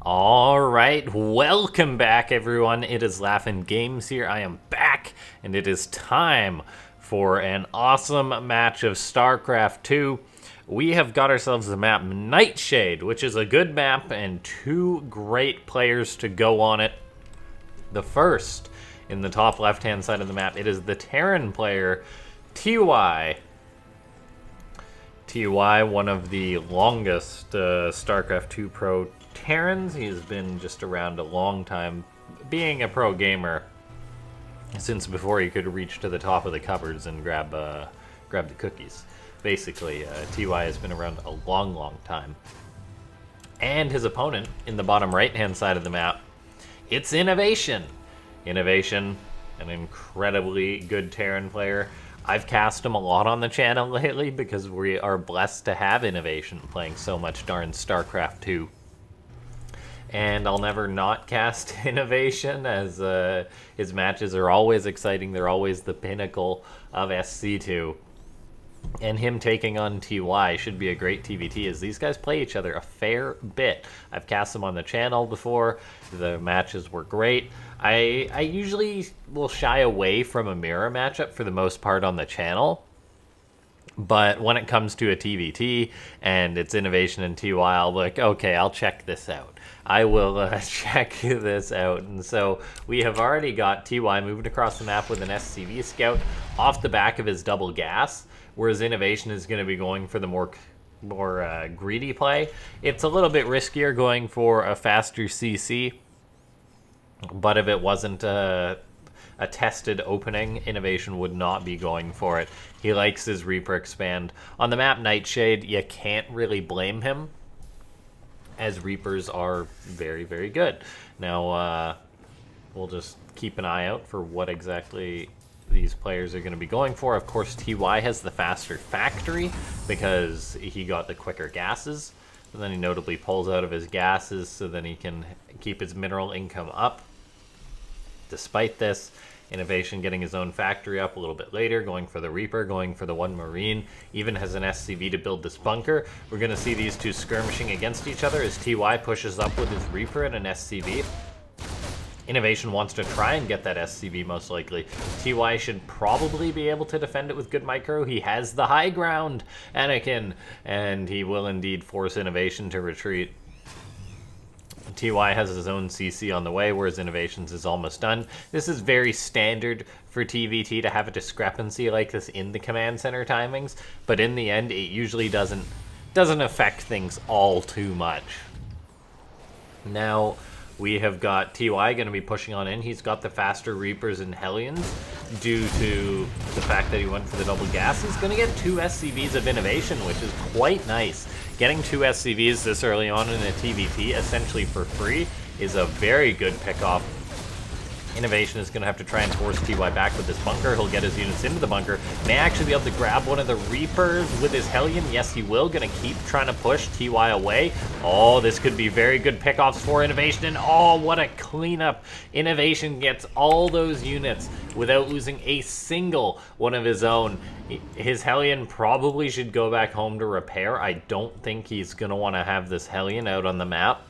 Alright, welcome back everyone. It is LaughNgamez here. I am back, and it is time for an awesome match of Starcraft 2. We have got ourselves the map Nightshade, which is a good map and two great players to go on it. The first, in the top left-hand side of the map, it is the Terran player, TY. TY, one of the longest Starcraft 2 pro Terrans. He's been just around a long time, being a pro gamer since before he could reach to the top of the cupboards and grab the cookies. Basically, TY has been around a long time. And his opponent, in the bottom right-hand side of the map, it's Innovation. Innovation, an incredibly good Terran player. I've cast him a lot on the channel lately because we are blessed to have Innovation playing so much darn Starcraft 2. And I'll never not cast Innovation, as his matches are always exciting. They're always the pinnacle of SC2. And him taking on TY should be a great TVT, as these guys play each other a fair bit. I've cast them on the channel before. The matches were great. I usually will shy away from a mirror matchup for the most part on the channel. But when it comes to a TVT and it's Innovation and TY, I'll be like, okay, I'll check this out. I will check this out. And so we have already got TY moving across the map with an SCV scout off the back of his double gas, whereas Innovation is going to be going for the more greedy play. It's a little bit riskier going for a faster CC, but if it wasn't a tested opening, Innovation would not be going for it. He likes his Reaper expand. On the map Nightshade, you can't really blame him, as Reapers are very good. Now, we'll just keep an eye out for what exactly these players are going to be going for. Of course, TY has the faster factory because he got the quicker gases. And then he notably pulls out of his gases so then he can keep his mineral income up. Despite this, Innovation getting his own factory up a little bit later, going for the Reaper, going for the one Marine, even has an SCV to build this bunker. We're going to see these two skirmishing against each other as TY pushes up with his Reaper and an SCV. Innovation wants to try and get that SCV most likely. TY should probably be able to defend it with good micro. He has the high ground, Anakin, and he will indeed force Innovation to retreat. TY has his own CC on the way, whereas Innovations is almost done. This is very standard for TVT to have a discrepancy like this in the command center timings, but in the end, it usually doesn't affect things all too much. Now, we have got TY going to be pushing on in. He's got the faster Reapers and Hellions due to the fact that he went for the double gas. He's going to get two SCVs of Innovation, which is quite nice. Getting two SCVs this early on in a TVT, essentially for free, is a very good pickoff. Innovation is going to have to try and force TY back with this bunker. He'll get his units into the bunker. May actually be able to grab one of the Reapers with his Hellion. Yes, he will. Going to keep trying to push TY away. Oh, this could be very good pickoffs for Innovation. And oh, what a cleanup. Innovation gets all those units without losing a single one of his own. His Hellion probably should go back home to repair. I don't think he's going to want to have this Hellion out on the map,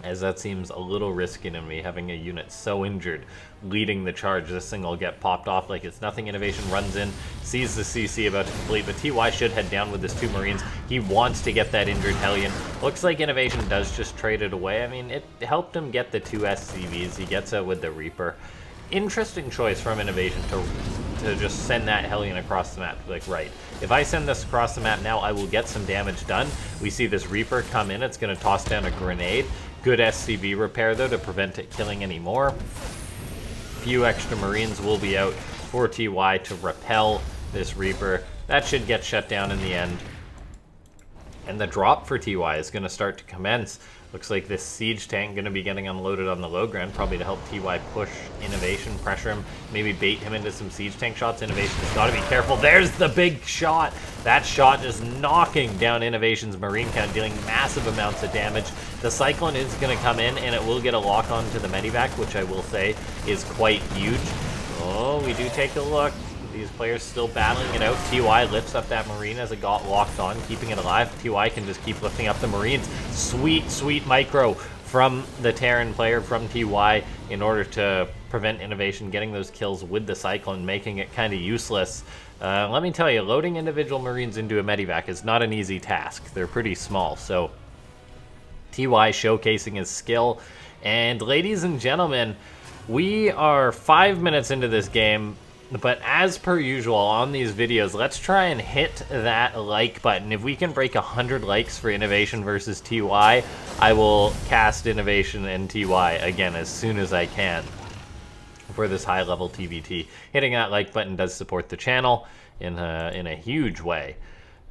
as that seems a little risky to me, having a unit so injured leading the charge. This thing will get popped off like it's nothing. Innovation runs in, sees the CC about to complete, but TY should head down with his two Marines. He wants to get that injured Hellion. Looks like Innovation does just trade it away. I mean, it helped him get the two SCVs. He gets out with the Reaper. Interesting choice from Innovation to just send that Hellion across the map. Like, right, if I send this across the map now, I will get some damage done. We see this Reaper come in. It's going to toss down a grenade. Good SCV repair, though, to prevent it killing any more. Few extra Marines will be out for TY to repel this Reaper. That should get shut down in the end. And the drop for TY is going to start to commence. Looks like this siege tank going to be getting unloaded on the low ground, probably to help TY push Innovation, pressure him, maybe bait him into some siege tank shots. Innovation has got to be careful. There's the big shot. That shot is knocking down Innovation's Marine count, dealing massive amounts of damage. The Cyclone is going to come in, and it will get a lock on to the Medivac, which I will say is quite huge. Oh, we do take a look. These players still battling it out. TY lifts up that Marine as it got locked on, keeping it alive. TY can just keep lifting up the Marines. Sweet, sweet micro from the Terran player, from TY, in order to prevent Innovation getting those kills with the Cyclone, making it kind of useless. Let me tell you, loading individual Marines into a Medivac is not an easy task. They're pretty small, so TY showcasing his skill. And ladies and gentlemen, we are 5 minutes into this game, but as per usual on these videos, let's try and hit that like button. If we can break 100 likes for Innovation versus TY, I will cast Innovation and TY again as soon as I can for this high-level TVT. Hitting that like button does support the channel in a huge way.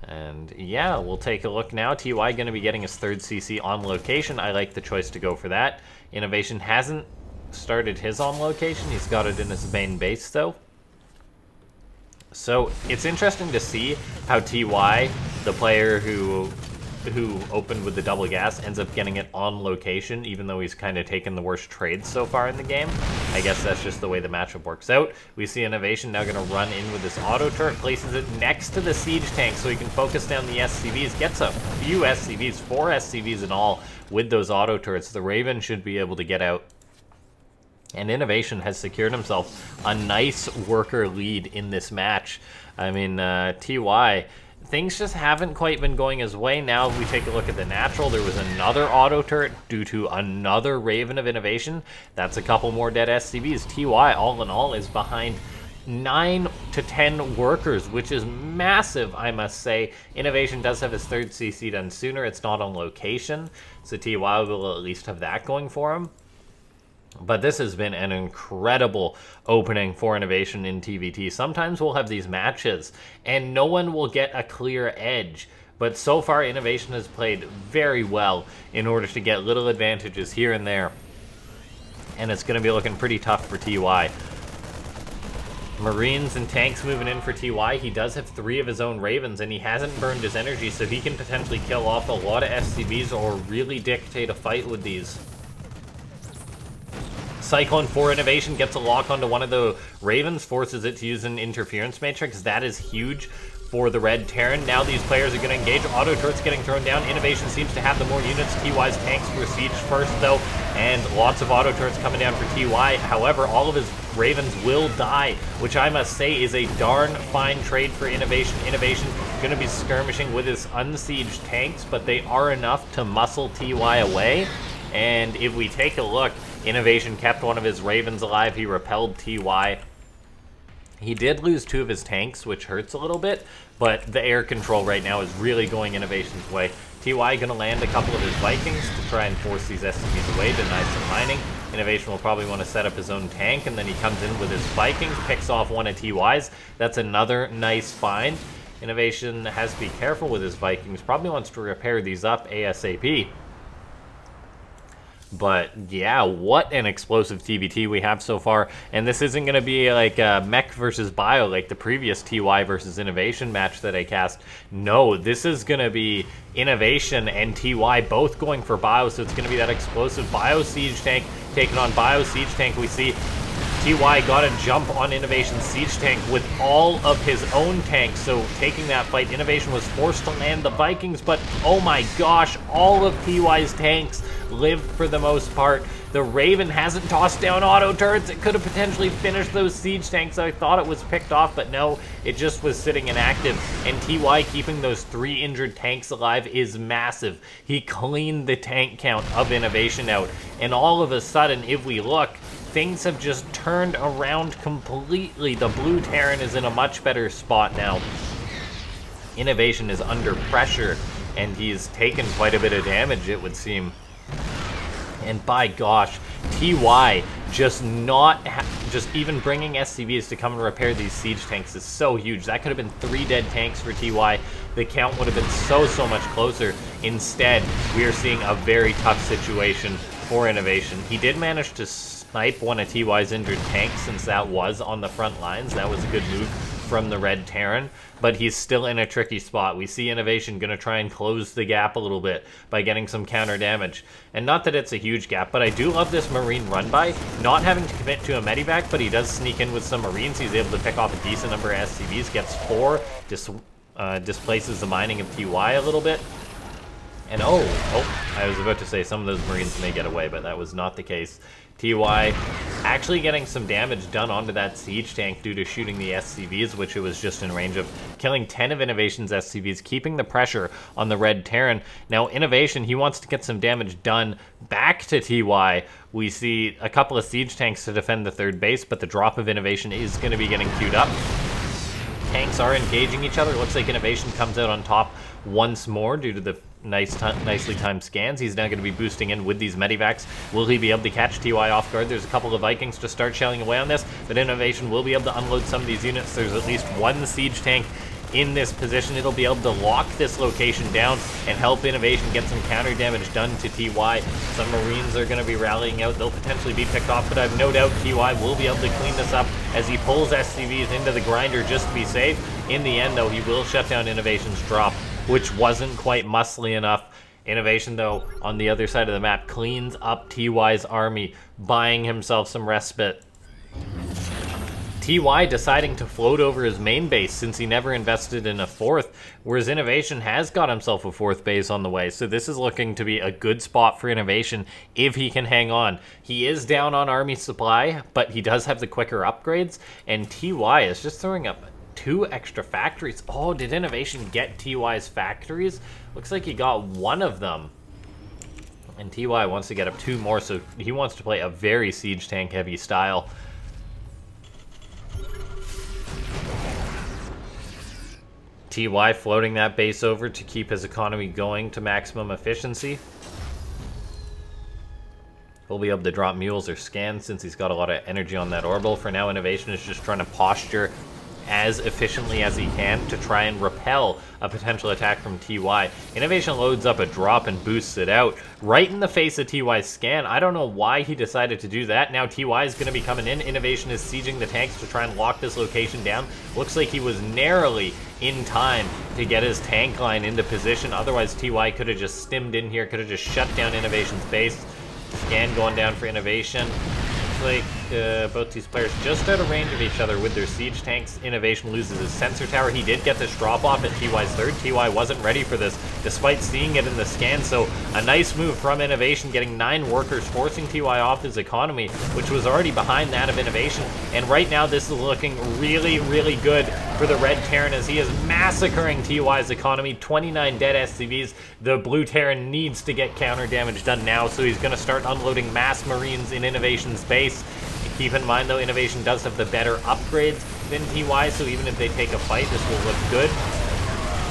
And yeah, we'll take a look now. TY going to be getting his 3rd CC on location. I like the choice to go for that. Innovation hasn't started his on location. He's got it in his main base though. So it's interesting to see how TY, the player who opened with the double gas, ends up getting it on location, even though he's kind of taken the worst trades so far in the game. I guess that's just the way the matchup works out. We see Innovation now going to run in with this auto turret, places it next to the siege tank so he can focus down the SCVs, gets a few SCVs, 4 SCVs in all with those auto turrets. The Raven should be able to get out. And Innovation has secured himself a nice worker lead in this match. I mean, TY, things just haven't quite been going his way. Now, if we take a look at the natural, there was another auto turret due to another Raven of Innovation. That's a couple more dead SCVs. TY, all in all, is behind 9 to 10 workers, which is massive, I must say. Innovation does have his 3rd CC done sooner. It's not on location, so TY will at least have that going for him. But this has been an incredible opening for Innovation in TVT. Sometimes we'll have these matches, and no one will get a clear edge. But so far, Innovation has played very well in order to get little advantages here and there. And it's going to be looking pretty tough for TY. Marines and tanks moving in for TY. He does have 3 of his own Ravens, and he hasn't burned his energy, so he can potentially kill off a lot of SCVs or really dictate a fight with these. Cyclone for Innovation gets a lock onto one of the Ravens, forces it to use an interference matrix. That is huge for the red Terran. Now these players are going to engage. Auto turrets getting thrown down. Innovation seems to have the more units. TY's tanks were sieged first though, and lots of auto turrets coming down for TY. However, all of his Ravens will die, which I must say is a darn fine trade for Innovation. Innovation going to be skirmishing with his unsieged tanks, but they are enough to muscle TY away. And if we take a look, Innovation kept one of his Ravens alive. He repelled TY. He did lose 2 of his tanks, which hurts a little bit, but the air control right now is really going Innovation's way. TY going to land a couple of his Vikings to try and force these SCVs away, deny some mining. Innovation will probably want to set up his own tank, and then he comes in with his Vikings, picks off one of TY's. That's another nice find. Innovation has to be careful with his Vikings. Probably wants to repair these up ASAP. But yeah, what an explosive TVT we have so far. And this isn't going to be like a mech versus bio like the previous TY versus Innovation match that I cast. No, this is going to be Innovation and TY both going for bio. So it's going to be that explosive bio siege tank taking on bio siege tank. We see TY got a jump on Innovation's siege tank with all of his own tanks, so taking that fight, Innovation was forced to land the Vikings, but oh my gosh, all of TY's tanks lived for the most part. The Raven hasn't tossed down auto turrets. It could have potentially finished those siege tanks. I thought it was picked off, but no, it just was sitting inactive. And TY keeping those 3 injured tanks alive is massive. He cleaned the tank count of Innovation out. And all of a sudden, if we look, things have just turned around completely. The blue Terran is in a much better spot now. Innovation is under pressure, and he's taken quite a bit of damage, it would seem. And by gosh, TY just even bringing SCVs to come and repair these siege tanks is so huge. That could have been 3 dead tanks for TY. The count would have been so much closer. Instead, we are seeing a very tough situation for Innovation. He did manage to snipe one of TY's injured tanks, since that was on the front lines. That was a good move from the red Terran, but he's still in a tricky spot. We see Innovation going to try and close the gap a little bit by getting some counter damage. And not that it's a huge gap, but I do love this Marine run by, not having to commit to a medivac, but he does sneak in with some Marines. He's able to pick off a decent number of SCVs, gets 4, displaces the mining of TY a little bit. And oh, I was about to say some of those Marines may get away, but that was not the case. TY actually getting some damage done onto that siege tank due to shooting the SCVs, which it was just in range of, killing 10 of Innovation's SCVs, keeping the pressure on the red Terran. Now Innovation, he wants to get some damage done back to TY. We see a couple of siege tanks to defend the third base, but the drop of Innovation is going to be getting queued up. Tanks are engaging each other. Looks like Innovation comes out on top once more due to the nicely timed scans. He's now going to be boosting in with these medivacs. Will he be able to catch TY off guard? There's a couple of Vikings to start shelling away on this, but Innovation will be able to unload some of these units. There's at least one siege tank in this position. It'll be able to lock this location down and help Innovation get some counter damage done to TY. Some Marines are going to be rallying out. They'll potentially be picked off, but I have no doubt TY will be able to clean this up as he pulls SCVs into the grinder just to be safe. In the end, though, he will shut down Innovation's drop, which wasn't quite muscly enough. Innovation, though, on the other side of the map, cleans up TY's army, buying himself some respite. TY deciding to float over his main base since he never invested in a fourth, whereas Innovation has got himself a fourth base on the way. So this is looking to be a good spot for Innovation if he can hang on. He is down on army supply, but he does have the quicker upgrades, and TY is just throwing up 2 extra factories. Oh, did Innovation get TY's factories? Looks like he got one of them. And TY wants to get up 2 more, so he wants to play a very siege tank heavy style. TY floating that base over to keep his economy going to maximum efficiency. He'll be able to drop mules or scans since he's got a lot of energy on that orbital. For now, Innovation is just trying to posture as efficiently as he can to try and repel a potential attack from TY. Innovation loads up a drop and boosts it out right in the face of TY's scan. I don't know why he decided to do that. Now TY is going to be coming in. Innovation is sieging the tanks to try and lock this location down. Looks like he was narrowly in time to get his tank line into position. Otherwise, TY could have just stimmed in here, could have just shut down Innovation's base. Scan going down for Innovation. Like both these players just out of range of each other with their siege tanks. Innovation loses his sensor tower. He did get this drop off at TY's third. TY wasn't ready for this despite seeing it in the scan, so a nice move from Innovation, getting 9 workers, forcing TY off his economy, which was already behind that of Innovation. And right now this is looking really, really good for the red Terran as he is massacring TY's economy. 29 dead SCVs. The blue Terran needs to get counter damage done now, so he's going to start unloading mass Marines in Innovation's base. Keep in mind, though, Innovation does have the better upgrades than TY, so even if they take a fight, this will look good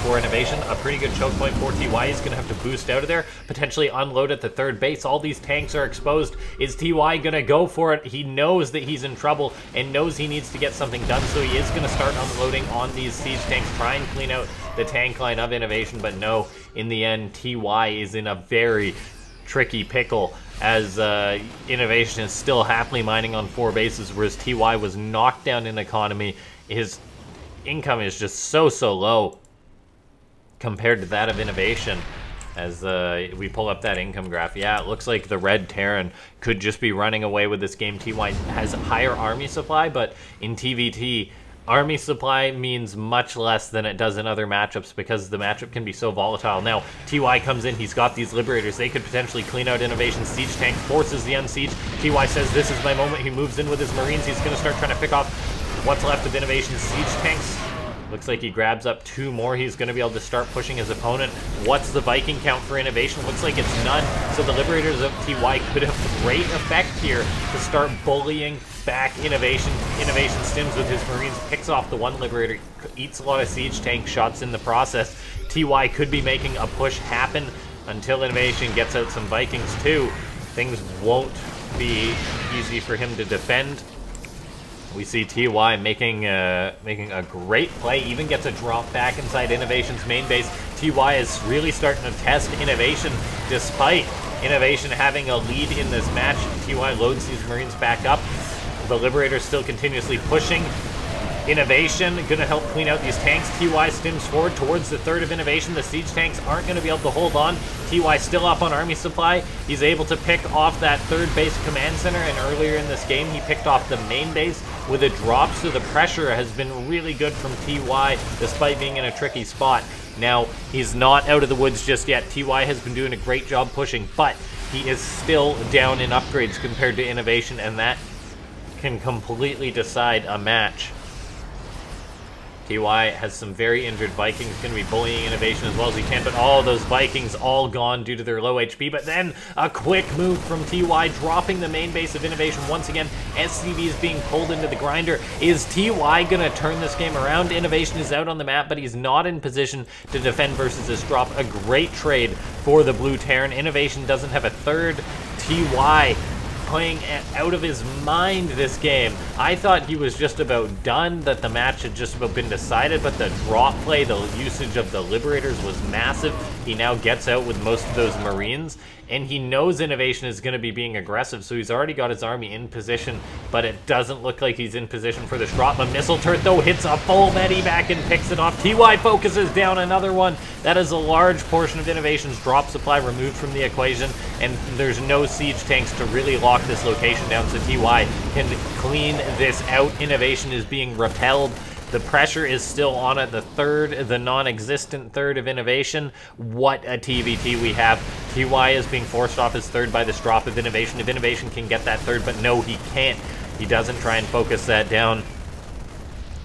for Innovation. A pretty good choke point for TY. He's going to have to boost out of there, potentially unload at the third base. All these tanks are exposed. Is TY going to go for it? He knows that he's in trouble and knows he needs to get something done, so he is going to start unloading on these siege tanks, try and clean out the tank line of Innovation, but no, in the end, TY is in a very tricky pickle as Innovation is still happily mining on 4 bases, whereas TY was knocked down in economy. His income is just so low compared to that of Innovation. As we pull up that income graph, yeah, it looks like the red Terran could just be running away with this game. TY has higher army supply, but in TVT, army supply means much less than it does in other matchups because the matchup can be so volatile. Now, TY comes in, he's got these Liberators. They could potentially clean out Innovation's siege tank, forces the unsiege. TY says, this is my moment. He moves in with his Marines. He's going to start trying to pick off what's left of Innovation's siege tanks. Looks like he grabs up 2 more. He's going to be able to start pushing his opponent. What's the Viking count for Innovation? Looks like it's none. So the Liberators of TY could have great effect here to start bullying back Innovation. Innovation stims with his Marines, picks off the 1 Liberator, eats a lot of siege tank shots in the process. TY could be making a push happen until Innovation gets out some Vikings too. Things won't be easy for him to defend. We see TY making a great play, even gets a drop back inside Innovation's main base. TY is really starting to test Innovation despite Innovation having a lead in this match. TY loads these Marines back up. The Liberator's still continuously pushing. Innovation gonna help clean out these tanks. TY stims forward towards the third of Innovation. The siege tanks aren't gonna be able to hold on. TY still up on army supply. He's able to pick off that third base command center, and earlier in this game he picked off the main base with a drop, so the pressure has been really good from TY despite being in a tricky spot. Now, he's not out of the woods just yet. TY has been doing a great job pushing, but he is still down in upgrades compared to Innovation, and that can completely decide a match. TY has some very injured Vikings, going to be bullying Innovation as well as he can, but all those Vikings all gone due to their low HP. But then a quick move from TY, dropping the main base of Innovation once again. SCV is being pulled into the grinder. Is TY going to turn this game around? Innovation is out on the map, but he's not in position to defend versus this drop. A great trade for the blue Terran. Innovation doesn't have a third. TY playing out of his mind this game. I thought he was just about done, that the match had just about been decided, but the drop play, the usage of the Liberators was massive. He now gets out with most of those Marines, and he knows Innovation is going to be being aggressive, so he's already got his army in position, but it doesn't look like he's in position for this drop. A missile turret, though, hits a full medivac and picks it off. TY focuses down another one. That is a large portion of Innovation's drop supply removed from the equation, and there's no siege tanks to really lock this location down, so TY can clean this out. Innovation is being repelled. The pressure is still on at the third, the non-existent third of Innovation. What a TVT we have. TY is being forced off his third by this drop of Innovation. If Innovation can get that third, but no, he can't. He doesn't try and focus that down.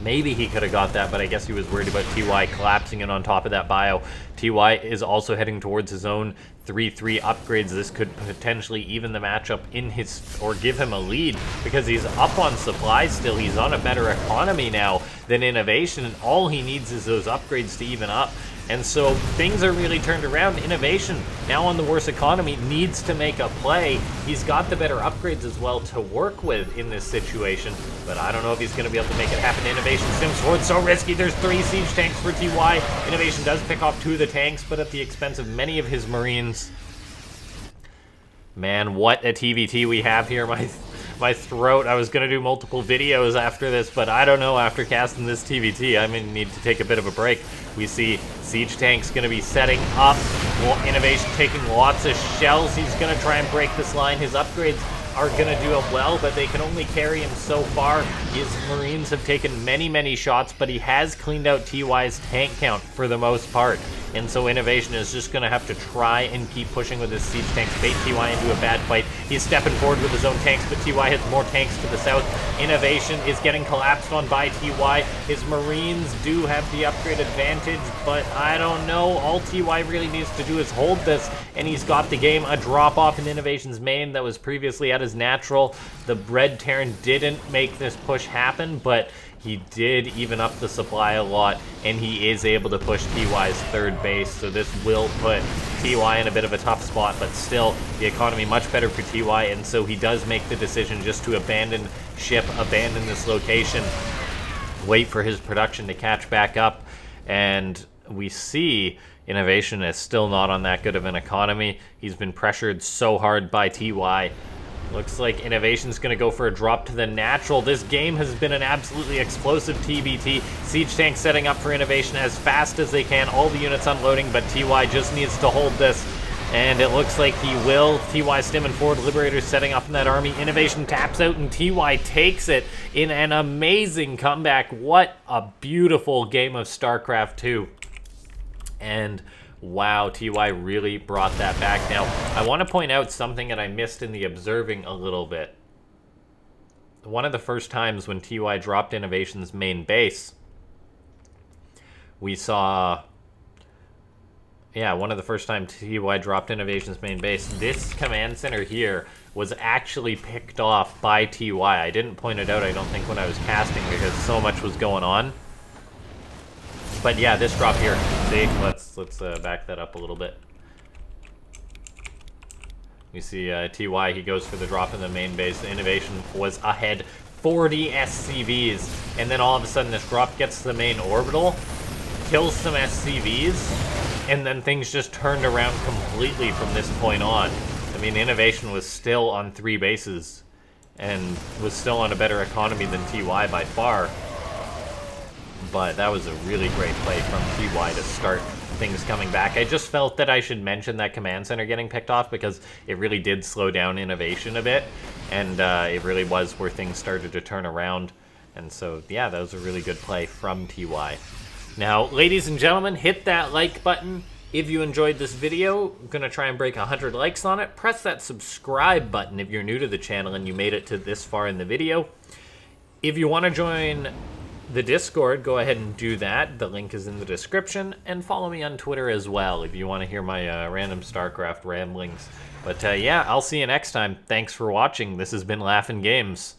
Maybe he could have got that, but I guess he was worried about TY collapsing it on top of that bio. TY is also heading towards his own 3-3 upgrades. This could potentially even the matchup in his, or give him a lead, because he's up on supply still. He's on a better economy now than Innovation, and all he needs is those upgrades to even up. And so things are really turned around. Innovation, now on the worst economy, needs to make a play. He's got the better upgrades as well to work with in this situation, but I don't know if he's going to be able to make it happen. Innovation stims forward, so risky. There's 3 siege tanks for TY. Innovation does pick off 2 of the tanks, but at the expense of many of his Marines. Man, what a TVT we have here. My throat. I was going to do multiple videos after this, but I don't know, after casting this TVT, I may need to take a bit of a break. We see siege tanks going to be setting up. Well, Innovation taking lots of shells. He's going to try and break this line. His upgrades are going to do him well, but they can only carry him so far. His Marines have taken many, many shots, but he has cleaned out TY's tank count for the most part. And so Innovation is just going to have to try and keep pushing with his siege tanks, bait TY into a bad fight. He's stepping forward with his own tanks, but TY has more tanks to the south. Innovation is getting collapsed on by TY. His Marines do have the upgrade advantage, but I don't know. All TY really needs to do is hold this, and he's got the game. A drop-off in Innovation's main that was previously at his natural. The red Terran didn't make this push happen, but he did even up the supply a lot, and he is able to push TY's third base, so this will put TY in a bit of a tough spot, but still, the economy much better for TY, and so he does make the decision just to abandon ship, abandon this location, wait for his production to catch back up, and we see Innovation is still not on that good of an economy. He's been pressured so hard by TY. Looks like Innovation's going to go for a drop to the natural. This game has been an absolutely explosive TBT. Siege tank setting up for Innovation as fast as they can. All the units unloading, but TY just needs to hold this. And it looks like he will. TY stimming forward. Liberators setting up in that army. Innovation taps out, and TY takes it in an amazing comeback. What a beautiful game of Starcraft 2. And wow, TY really brought that back. Now, I want to point out something that I missed in the observing a little bit. One of the first times when TY dropped Innovation's main base, we saw... Yeah, one of the first time TY dropped Innovation's main base, this command center here was actually picked off by TY. I didn't point it out, I don't think, when I was casting, because so much was going on. But yeah, this drop here, see, let's back that up a little bit. You see TY, he goes for the drop in the main base. The Innovation was ahead 40 SCVs, and then all of a sudden this drop gets to the main orbital, kills some SCVs, and then things just turned around completely from this point on. I mean, Innovation was still on 3 bases, and was still on a better economy than TY by far. but that was a really great play from TY to start things coming back. I just felt that I should mention that command center getting picked off because it really did slow down innovation a bit, and it really was where things started to turn around. And so, yeah, that was a really good play from TY. Now, ladies and gentlemen, hit that like button if you enjoyed this video. I'm going to try and break 100 likes on it. Press that subscribe button if you're new to the channel and you made it to this far in the video. If you want to join the Discord, go ahead and do that. The link is in the description. And follow me on Twitter as well if you want to hear my random Starcraft ramblings. But yeah, I'll see you next time. Thanks for watching. This has been LaughNgamez.